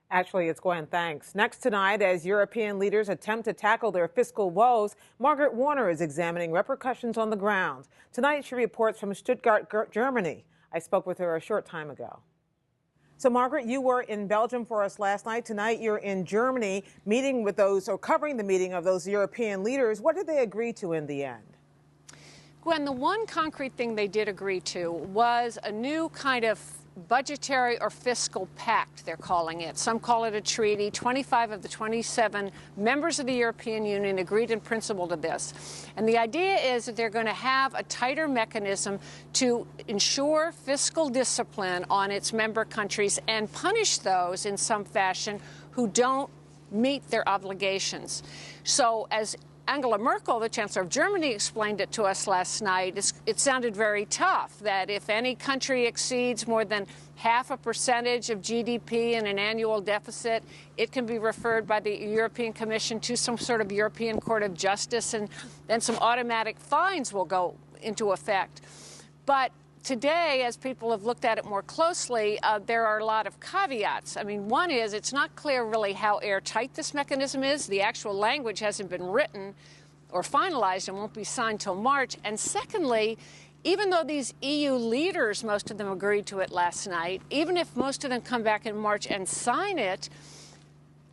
Actually, it's Gwen. Thanks. Next tonight, as European leaders attempt to tackle their fiscal woes, Margaret Warner is examining repercussions on the ground. Tonight, she reports from Stuttgart, Germany. I spoke with her a short time ago. So, Margaret, you were in Belgium for us last night. Tonight, you're in Germany meeting with those, or covering the meeting of those European leaders. What did they agree to in the end? Gwen, the one concrete thing they did agree to was a new kind of budgetary or fiscal pact, they're calling it. Some call it a treaty. 25 of the 27 members of the European Union agreed in principle to this. And the idea is that they're going to have a tighter mechanism to ensure fiscal discipline on its member countries and punish those in some fashion who don't meet their obligations. So as Angela Merkel, the Chancellor of Germany, explained it to us last night, it sounded very tough, that if any country exceeds more than 0.5% of GDP in an annual deficit, it can be referred by the European Commission to some sort of European Court of Justice, and then some automatic fines will go into effect. But today, as people have looked at it more closely, there are a lot of caveats. I mean, one is it's not clear really how airtight this mechanism is. The actual language hasn't been written or finalized and won't be signed till March. And secondly, even though these EU leaders, most of them agreed to it last night, even if most of them come back in March and sign it,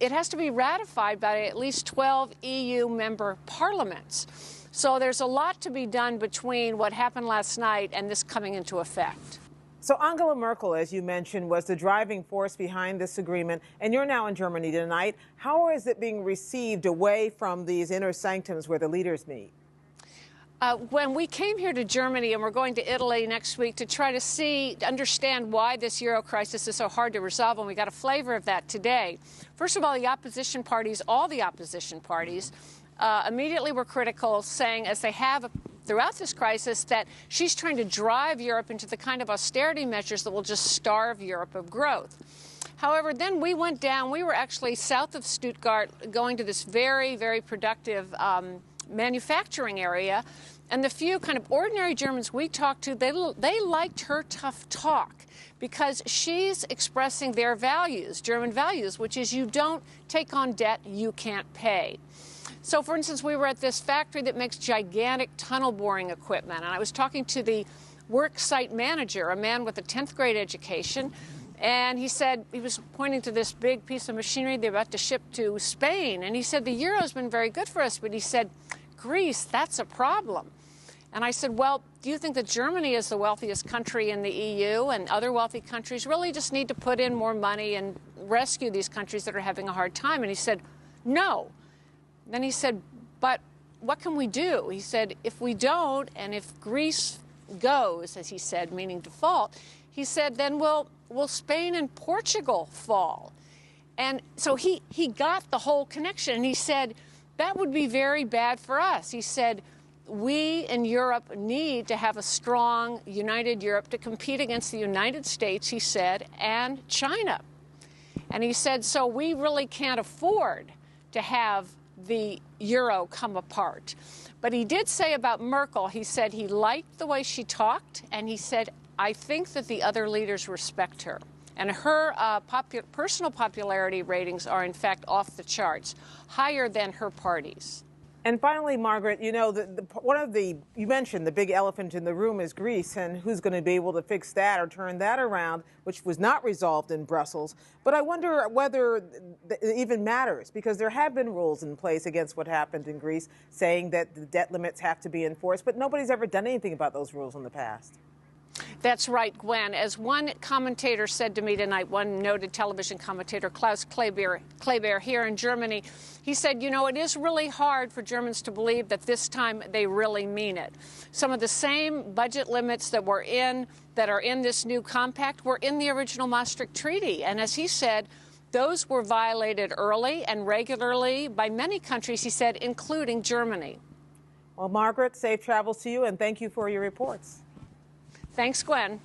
it has to be ratified by at least 12 EU member parliaments. So there's a lot to be done between what happened last night and this coming into effect. So Angela Merkel, as you mentioned, was the driving force behind this agreement, and you're now in Germany tonight. How is it being received away from these inner sanctums where the leaders meet? When we came here to Germany, and we're going to Italy next week to try to understand why this euro crisis is so hard to resolve, and we got a flavor of that today. First of all, the opposition parties, all the opposition parties, immediately were critical, saying, as they have throughout this crisis, that she's trying to drive Europe into the kind of austerity measures that will just starve Europe of growth. However, then we went down. We were actually south of Stuttgart, going to this very, very productive manufacturing area. And the few kind of ordinary Germans we talked to, they liked her tough talk, because she's expressing their values, German values, which is you don't take on debt you can't pay. So, for instance, we were at this factory that makes gigantic tunnel boring equipment, and I was talking to the work site manager, a man with a 10th grade education, and he said, he was pointing to this big piece of machinery they're about to ship to Spain, and he said, the euro's been very good for us, but he said, Greece, that's a problem. And I said, well, do you think that Germany is the wealthiest country in the EU, and other wealthy countries really just need to put in more money and rescue these countries that are having a hard time? And he said, no. Then he said, but what can we do? He said, if we don't, and if Greece goes, as he said, meaning default, he said, then will Spain and Portugal fall? And so he got the whole connection. And he said, that would be very bad for us. He said, we in Europe need to have a strong, united Europe to compete against the United States, he said, and China. And he said, so we really can't afford to have the euro come apart. But he did say about Merkel, he said he liked the way she talked, and he said, I think that the other leaders respect her. And her personal popularity ratings are, in fact, off the charts, higher than her party's. And finally, Margaret, you know, you mentioned the big elephant in the room is Greece, and who's going to be able to fix that or turn that around, which was not resolved in Brussels. But I wonder whether it even matters, because there have been rules in place against what happened in Greece, saying that the debt limits have to be enforced, but nobody's ever done anything about those rules in the past. That's right, Gwen. As one commentator said to me tonight, one noted television commentator, Klaus Kleber here in Germany, he said, you know, it is really hard for Germans to believe that this time they really mean it. Some of the same budget limits that are in this new compact were in the original Maastricht Treaty. And as he said, those were violated early and regularly by many countries, he said, including Germany. Well, Margaret, safe travels to you, and thank you for your reports. Thanks, Gwen.